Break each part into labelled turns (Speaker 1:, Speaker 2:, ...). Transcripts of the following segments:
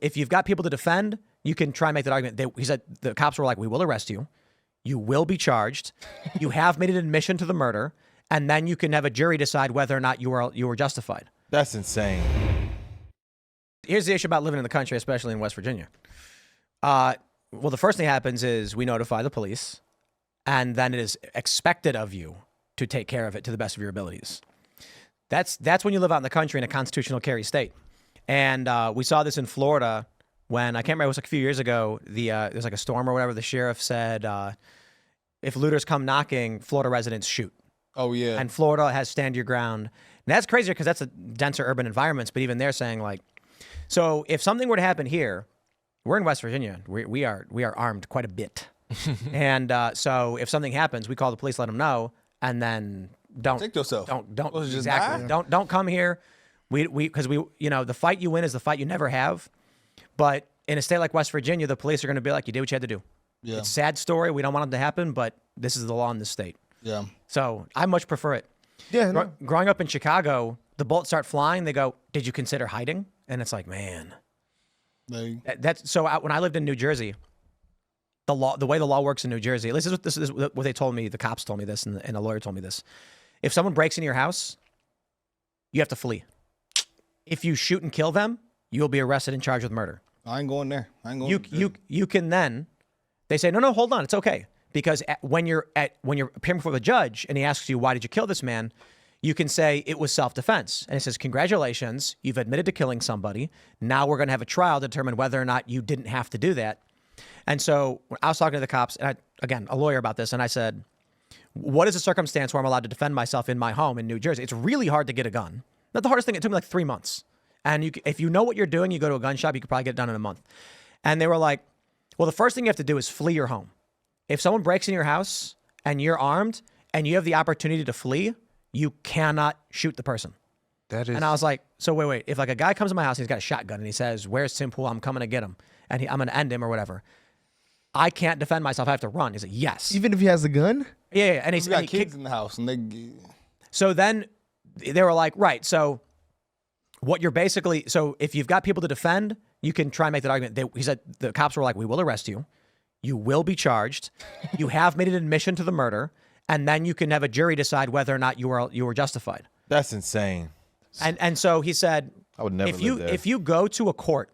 Speaker 1: If you've got people to defend, you can try and make that argument. He said the cops were like, we will arrest you. You will be charged. You have made an admission to the murder. And then you can have a jury decide whether or not you were justified.
Speaker 2: That's insane.
Speaker 1: Here's the issue about living in the country, especially in West Virginia. Well, the first thing that happens is we notify the police, and then it is expected of you to take care of it to the best of your abilities. That's when you live out in the country in a constitutional carry state. And we saw this in Florida when, I can't remember, it was like a few years ago, there was like a storm or whatever. The sheriff said, if looters come knocking, Florida residents shoot.
Speaker 3: Oh, yeah.
Speaker 1: And Florida has stand your ground. And that's crazier because that's a denser urban environments. But even they're saying, like, so if something were to happen here, we're in West Virginia. We are armed quite a bit. And so if something happens, we call the police, let them know, and then don't
Speaker 3: Protect yourself.
Speaker 1: Don't
Speaker 3: Well, just
Speaker 1: exactly.
Speaker 3: die?
Speaker 1: Don't come here. Because we the fight you win is the fight you never have. But in a state like West Virginia, the police are going to be like, you did what you had to do.
Speaker 3: Yeah.
Speaker 1: It's a sad story. We don't want it to happen, but this is the law in this state.
Speaker 3: Yeah.
Speaker 1: So I much prefer it.
Speaker 4: Yeah. No.
Speaker 1: Growing up in Chicago, the bullets start flying. They go, did you consider hiding? And it's like, man. That's so. When I lived in New Jersey, the way the law works in New Jersey, at least this is what they told me. The cops told me this, and a lawyer told me this. If someone breaks into your house, you have to flee. If you shoot and kill them, you will be arrested and charged with murder.
Speaker 3: I ain't going there. I ain't going.
Speaker 1: You can then. They say no, hold on, it's okay, because when you're appearing before the judge and he asks you why did you kill this man, you can say it was self-defense, and it says congratulations, you've admitted to killing somebody. Now we're going to have a trial to determine whether or not you didn't have to do that. And so I was talking to the cops, and again, a lawyer about this, and I said, what is the circumstance where I'm allowed to defend myself in my home in New Jersey? It's really hard to get a gun. Not the hardest thing. It took me like 3 months. And if you know what you're doing, you go to a gun shop, you could probably get it done in a month. And they were like, well, the first thing you have to do is flee your home. If someone breaks in your house and you're armed and you have the opportunity to flee, you cannot shoot the person.
Speaker 2: That is.
Speaker 1: And I was like, so wait. If like a guy comes to my house and he's got a shotgun and he says, where's Tim Pool? I'm coming to get him. And I'm going to end him or whatever. I can't defend myself. I have to run. He's like, yes.
Speaker 4: Even if he has a gun?
Speaker 1: Yeah. And
Speaker 3: he's got kids in the house, and they.
Speaker 1: So then they were like, right. So what you're basically, so if you've got people to defend, you can try and make that argument. He said the cops were like, we will arrest you. You will be charged. You have made an admission to the murder, and then you can have a jury decide whether or not you were justified.
Speaker 2: That's insane.
Speaker 1: And so he said,
Speaker 2: I would never live there.
Speaker 1: If you go to a court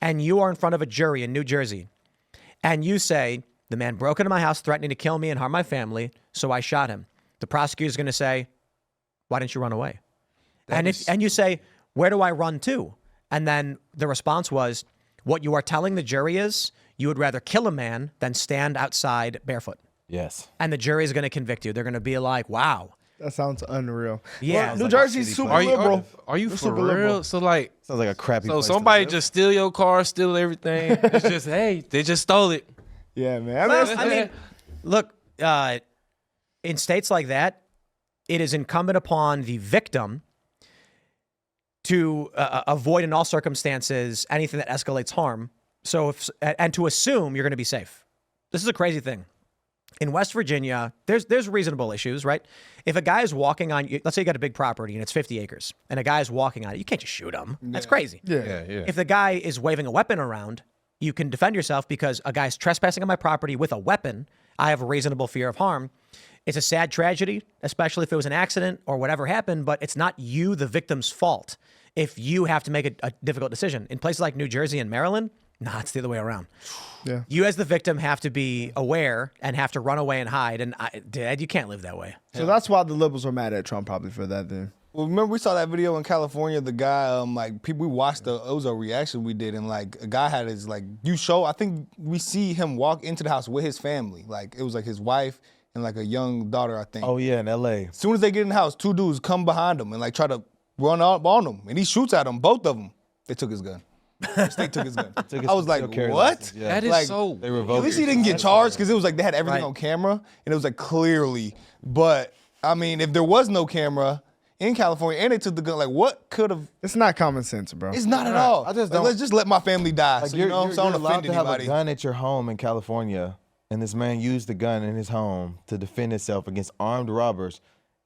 Speaker 1: and you are in front of a jury in New Jersey, and you say the man broke into my house threatening to kill me and harm my family, so I shot him, the prosecutor is going to say, why didn't you run away? And you say, where do I run to? And then the response was, what you are telling the jury is you would rather kill a man than stand outside barefoot.
Speaker 2: Yes.
Speaker 1: And the jury is going to convict you. They're going to be like, wow.
Speaker 4: That sounds unreal.
Speaker 1: Yeah.
Speaker 4: Well, New Jersey's super liberal.
Speaker 2: Are you for real?
Speaker 4: liberal.
Speaker 2: So like,
Speaker 5: sounds like a crappy.
Speaker 2: So
Speaker 4: Oh,
Speaker 2: place somebody just steal your car, steal everything. It's just, hey, they just stole it.
Speaker 4: Yeah, man.
Speaker 1: I mean, look, in states like that, it is incumbent upon the victim to avoid in all circumstances anything that escalates harm. So and to assume you're going to be safe. This is a crazy thing. In West Virginia, there's reasonable issues, right? If a guy is walking on, let's say you got a big property and it's 50 acres, and a guy is walking on it, you can't just shoot him. That's crazy.
Speaker 4: Yeah.
Speaker 1: If the guy is waving a weapon around, you can defend yourself because a guy's trespassing on my property with a weapon. I have a reasonable fear of harm. It's a sad tragedy, especially if it was an accident or whatever happened, but it's not you, the victim's fault, if you have to make a difficult decision. In places like New Jersey and Maryland, nah, it's the other way around.
Speaker 4: Yeah.
Speaker 1: You as the victim have to be aware and have to run away and hide. And Dad, you can't live that way.
Speaker 4: So that's why the liberals were mad at Trump probably for that then.
Speaker 3: Well, remember we saw that video in California. The guy, we watched it was a reaction we did, and like a guy had his I think we see him walk into the house with his family. Like it was like his wife and like a young daughter, I think.
Speaker 2: Oh yeah, in L.A.
Speaker 3: As soon as they get in the house, two dudes come behind him and like try to run up on him, and he shoots at them, both of them. They took his gun. The state took his gun.
Speaker 2: His
Speaker 3: I was like,
Speaker 2: concealed carry
Speaker 3: what?
Speaker 2: license, yeah.
Speaker 1: That is
Speaker 3: Like,
Speaker 1: so.
Speaker 2: They
Speaker 3: At
Speaker 2: revoked
Speaker 3: least
Speaker 2: it.
Speaker 3: he didn't get charged because it was like they had everything
Speaker 1: Right.
Speaker 3: on camera, and it was like clearly. But I mean, if there was no camera in California and they took the gun, like what could have?
Speaker 4: It's not common sense, bro.
Speaker 3: It's not at all.
Speaker 2: I just
Speaker 3: Like,
Speaker 2: don't-
Speaker 3: let's just let my family die.
Speaker 2: Like
Speaker 3: So,
Speaker 2: you're
Speaker 3: so I don't
Speaker 2: allowed
Speaker 3: offend
Speaker 2: to have
Speaker 3: anybody.
Speaker 2: a gun at your home in California, and this man used the gun in his home to defend himself against armed robbers,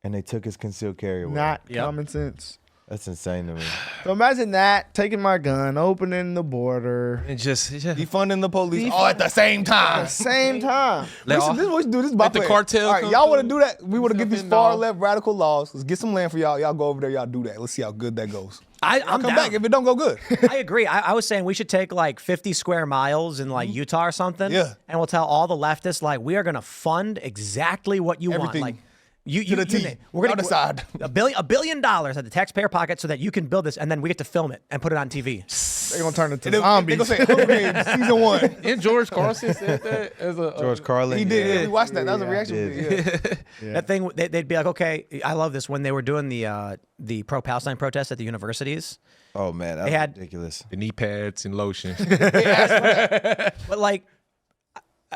Speaker 2: and they took his concealed carry away.
Speaker 4: Not common sense.
Speaker 6: That's insane to me.
Speaker 4: So imagine that, taking my gun, opening the border.
Speaker 2: And just
Speaker 3: Defunding the police all at the same time.
Speaker 4: At the same time.
Speaker 2: let
Speaker 3: This
Speaker 2: all-
Speaker 3: is what you do. This is my
Speaker 2: let the
Speaker 3: plan.
Speaker 2: cartel
Speaker 3: All right,
Speaker 2: come
Speaker 3: y'all want to
Speaker 2: through,
Speaker 3: do that? We want to get these
Speaker 2: stuff in
Speaker 3: far
Speaker 2: dog.
Speaker 3: left radical laws. Let's get some land for y'all. Y'all go over there. Y'all do that. Let's see how good that goes.
Speaker 1: I'm
Speaker 3: Come
Speaker 1: down.
Speaker 3: back if it don't go good.
Speaker 1: I agree. I was saying we should take like 50 square miles in like Utah or something.
Speaker 3: Yeah.
Speaker 1: And we'll tell all the leftists like we are going to fund exactly what you want.
Speaker 3: Everything.
Speaker 1: Like you
Speaker 3: To the T.
Speaker 1: we're going
Speaker 3: Y'all decide.
Speaker 1: $1 billion at the taxpayer pocket so that you can build this and then we get to film it and put it on TV.
Speaker 4: They're going to turn into
Speaker 3: They
Speaker 4: zombies.
Speaker 3: gonna say Hunger Games season 1.
Speaker 2: And George Carson said that as a
Speaker 6: George Carlin.
Speaker 3: He did.
Speaker 6: yeah.
Speaker 3: Yeah, we watched that. That was a reaction.
Speaker 6: did.
Speaker 3: Video. Yeah.
Speaker 1: That thing they'd be like, okay, I love this when they were doing the pro-Palestine protests at the universities.
Speaker 6: Oh man, that
Speaker 1: They
Speaker 6: was
Speaker 1: had-
Speaker 6: ridiculous.
Speaker 2: the knee pads and lotion.
Speaker 1: But like,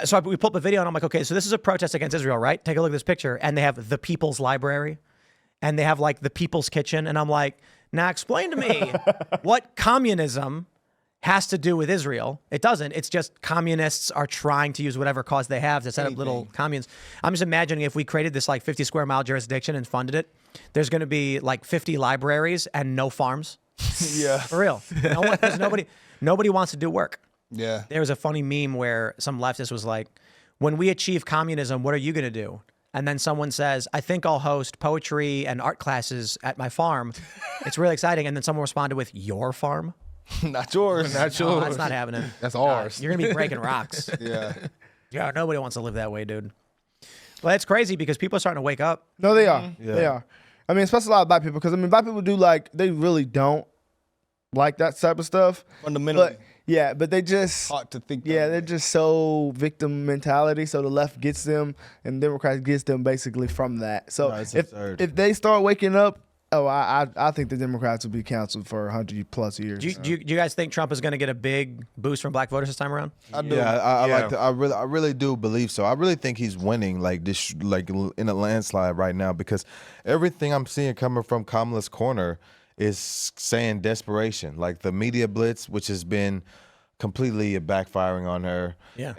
Speaker 1: so we pulled up a video and I'm like, okay, so this is a protest against Israel, right? Take a look at this picture. And they have the People's Library and they have like the People's Kitchen. And I'm like, now explain to me what communism has to do with Israel. It doesn't. It's just communists are trying to use whatever cause they have to set up little communes. I'm just imagining if we created this like 50 square mile jurisdiction and funded it, there's going to be like 50 libraries and no farms.
Speaker 3: Yeah.
Speaker 1: For real. No one, 'cause nobody wants to do work.
Speaker 3: Yeah.
Speaker 1: There was a funny meme where some leftist was like, when we achieve communism, what are you going to do? And then someone says, I think I'll host poetry and art classes at my farm. It's really exciting. And then someone responded with, your farm?
Speaker 3: Not yours.
Speaker 2: Not
Speaker 1: No,
Speaker 2: yours.
Speaker 1: that's not happening.
Speaker 2: That's ours.
Speaker 1: You're going to be breaking rocks.
Speaker 3: Yeah.
Speaker 1: Yeah, nobody wants to live that way, dude. Well, it's crazy because people are starting to wake up.
Speaker 4: No, they are.
Speaker 6: Yeah.
Speaker 4: They are. I mean, especially a lot of black people, because I mean, black people do like, they really don't like that type of stuff.
Speaker 3: Fundamentally.
Speaker 4: But yeah, but they just,
Speaker 3: Hard to think.
Speaker 4: yeah,
Speaker 3: that
Speaker 4: they're
Speaker 3: way.
Speaker 4: just so victim mentality. So the left gets them, and Democrats gets them basically from that. So
Speaker 6: No, it's
Speaker 4: if
Speaker 6: absurd.
Speaker 4: if they start waking up, oh, I think the Democrats will be canceled for 100+ years.
Speaker 1: Do you guys think Trump is going to get a big boost from black voters this time around?
Speaker 3: I do.
Speaker 6: Yeah, I
Speaker 2: Yeah.
Speaker 6: like. I really do believe so. I really think he's winning like this, like in a landslide right now, because everything I'm seeing coming from Kamala's corner is saying desperation. Like the media blitz, which has been completely backfiring on her.
Speaker 1: Yeah.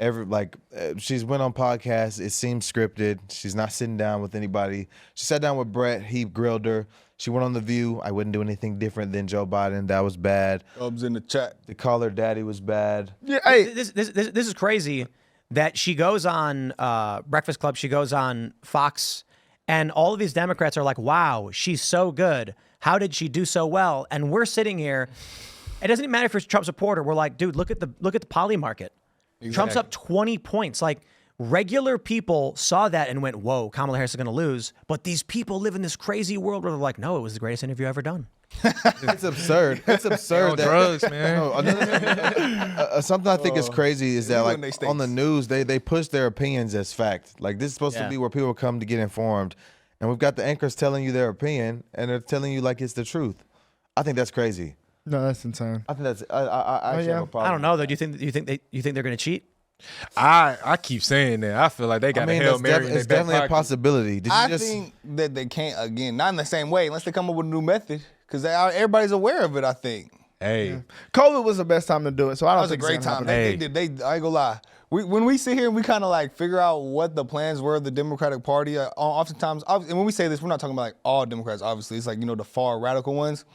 Speaker 6: She's went on podcasts. It seems scripted. She's not sitting down with anybody. She sat down with Brent. He grilled her. She went on The View. I wouldn't do anything different than Joe Biden. That was bad.
Speaker 3: Dubs in the chat.
Speaker 6: To call her daddy was bad.
Speaker 4: yeah, hey,
Speaker 1: This is crazy that she goes on Breakfast Club, she goes on Fox, and all of these Democrats are like, wow, she's so good. How did she do so well? And we're sitting here. It doesn't even matter if you're a Trump supporter. We're like, dude, look at the poly market. Trump's up 20 points. Like regular people saw that and went, whoa, Kamala Harris is going to lose. But these people live in this crazy world where they're like, no, it was the greatest interview ever done.
Speaker 6: It's absurd. It's absurd.
Speaker 2: On drugs, man.
Speaker 6: No, something I think is crazy is that
Speaker 3: when
Speaker 6: like
Speaker 3: they
Speaker 6: on the
Speaker 3: states.
Speaker 6: news they push their opinions as fact. Like this is supposed
Speaker 1: Yeah.
Speaker 6: to be where people come to get informed, and we've got the anchors telling you their opinion and they're telling you like it's the truth. I think that's crazy.
Speaker 4: no, that's insane.
Speaker 6: I think that's I actually
Speaker 4: yeah.
Speaker 6: have a problem.
Speaker 1: I don't know though. Do you think they're going to cheat?
Speaker 2: I keep saying that. I feel like they got
Speaker 6: I mean,
Speaker 2: a Hail
Speaker 6: that's
Speaker 2: Mary in
Speaker 6: it's
Speaker 2: their back
Speaker 6: definitely a
Speaker 2: pocket.
Speaker 6: possibility. Did you
Speaker 3: I
Speaker 6: just
Speaker 3: think that they can't, again, not in the same way, unless they come up with a new method, because everybody's aware of it, I think.
Speaker 2: Hey,
Speaker 4: COVID was the best time to do it, so I
Speaker 3: That
Speaker 4: don't
Speaker 3: was a
Speaker 4: think it's
Speaker 3: great
Speaker 4: gonna
Speaker 3: time.
Speaker 4: happen.
Speaker 2: Hey.
Speaker 3: They I ain't gonna lie. When we sit here and we kind of like figure out what the plans were of the Democratic Party, oftentimes, and when we say this, we're not talking about like all Democrats, obviously. It's like, the far radical ones.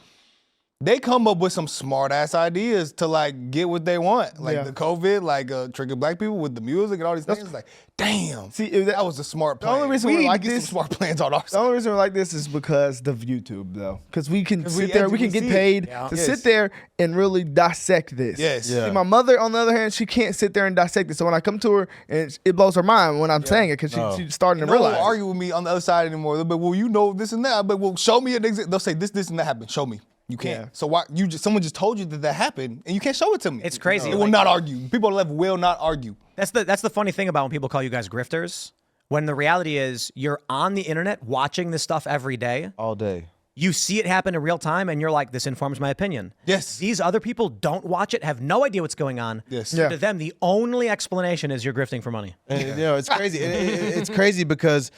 Speaker 3: They come up with some smart ass ideas to like get what they want. Like
Speaker 4: Yeah.
Speaker 3: the COVID, like trigger black people with the music and all these things. Like, damn.
Speaker 4: See, if
Speaker 3: that was a smart
Speaker 4: the
Speaker 3: plan.
Speaker 4: only reason
Speaker 3: we
Speaker 4: we
Speaker 3: need
Speaker 4: like
Speaker 3: to get
Speaker 4: this-
Speaker 3: some smart plans on our
Speaker 4: The
Speaker 3: side.
Speaker 4: only reason we're like this is because of YouTube, though. Because we can sit there, we can get
Speaker 3: see it.
Speaker 4: paid
Speaker 3: Yeah.
Speaker 4: to
Speaker 3: Yes.
Speaker 4: sit there and really dissect this.
Speaker 3: Yes.
Speaker 6: Yeah.
Speaker 4: See, my mother, on the other hand, she can't sit there and dissect it. So when I come to her, and it blows her mind when I'm saying it, because she's starting to
Speaker 3: No one will
Speaker 4: realize.
Speaker 3: argue with me on the other side anymore. They'll be, well, you know this and that. But well, show me an example. They'll say this, and that happened. Show me. You can't.
Speaker 4: Yeah.
Speaker 3: So why someone just told you that happened, and you can't show it to me.
Speaker 1: It's crazy.
Speaker 3: They will
Speaker 1: Like-
Speaker 3: not argue. People on the left will not argue.
Speaker 1: That's the funny thing about when people call you guys grifters. When the reality is you're on the internet watching this stuff every day.
Speaker 6: all day?
Speaker 1: You see it happen in real time and you're like, this informs my opinion.
Speaker 3: Yes.
Speaker 1: These other people don't watch it, have no idea what's going on.
Speaker 3: Yes.
Speaker 1: So
Speaker 4: Yeah.
Speaker 1: to them, the only explanation is you're grifting for money.
Speaker 6: And it's crazy. It's crazy because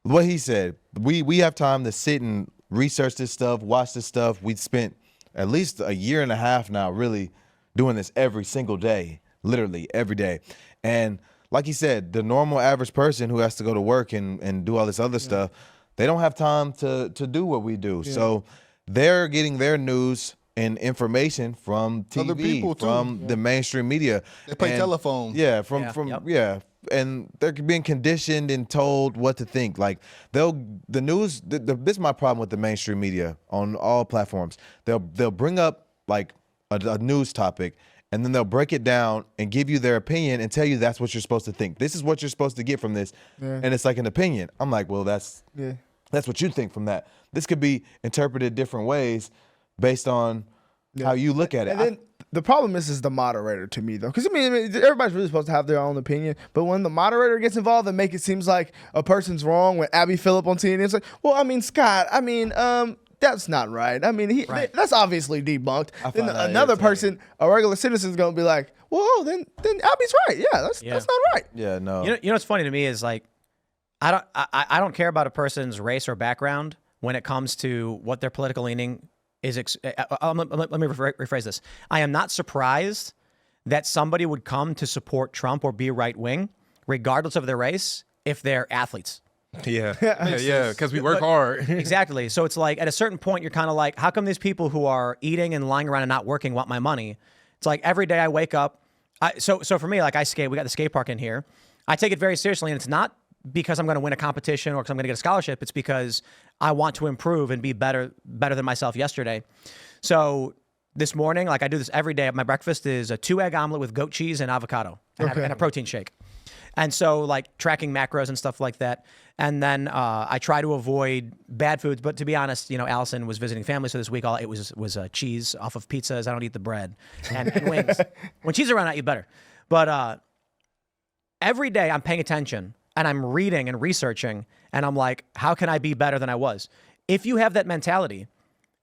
Speaker 6: what he said, we have time to sit and research this stuff, watch this stuff. We spent at least a year and a half now really doing this every single day, literally every day. And like he said, the normal average person who has to go to work and do all this other stuff, they don't have time to do what we do. So they're getting their news and information from
Speaker 3: Other
Speaker 6: TV,
Speaker 3: people, too.
Speaker 6: from the mainstream media.
Speaker 3: They play telephone.
Speaker 6: Yeah,
Speaker 1: Yep.
Speaker 6: and they're being conditioned and told what to think. Like the news. This is my problem with the mainstream media on all platforms. They'll bring up like a news topic, and then they'll break it down and give you their opinion and tell you that's what you're supposed to think. This is what you're supposed to get from this, and it's like an opinion. I'm like, well, that's what you think from that. This could be interpreted different ways based on how you look at it.
Speaker 4: And then the problem is the moderator to me, though. Because, I mean, everybody's really supposed to have their own opinion. But when the moderator gets involved and make it seems like a person's wrong, when Abby Phillip on CNN, it's like, well, I mean, Scott, I mean, that's not right. I mean, that's obviously debunked. Then another person, a regular citizen, is going to be like, whoa, then Abby's right. Yeah, that's not right.
Speaker 6: Yeah, no.
Speaker 1: You know what's funny to me is like, I don't care about a person's race or background when it comes to what their political leaning is. Let me rephrase this. I am not surprised that somebody would come to support Trump or be right wing, regardless of their race, if they're athletes.
Speaker 2: Yeah, because we work hard.
Speaker 1: Exactly. So it's like at a certain point, you're kind of like, how come these people who are eating and lying around and not working want my money? It's like every day I wake up. So for me, like I skate. We got the skate park in here. I take it very seriously, and it's not because I'm going to win a competition or because I'm going to get a scholarship. It's because I want to improve and be better than myself yesterday. So this morning, like I do this every day. My breakfast is a 2-egg omelet with goat cheese and avocado and a protein shake. And so like tracking macros and stuff like that. And then I try to avoid bad foods. But to be honest, Allison was visiting family. So this week all it was cheese off of pizzas. I don't eat the bread and wings. When cheese is around, I eat better. But every day I'm paying attention. And I'm reading and researching, and I'm like, how can I be better than I was? If you have that mentality,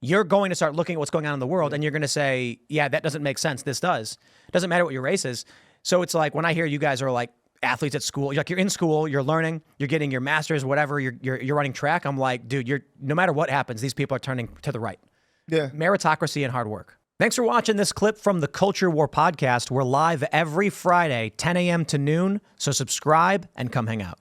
Speaker 1: you're going to start looking at what's going on in the world, and you're going to say, yeah, that doesn't make sense. This does. It doesn't matter what your race is. So it's like when I hear you guys are like athletes at school, you're in school, you're learning, you're getting your master's, whatever, you're running track. I'm like, dude, no matter what happens, these people are turning to the right.
Speaker 4: Yeah.
Speaker 1: Meritocracy and hard work. Thanks for watching this clip from the Culture War podcast. We're live every Friday, 10 a.m. to noon, so subscribe and come hang out.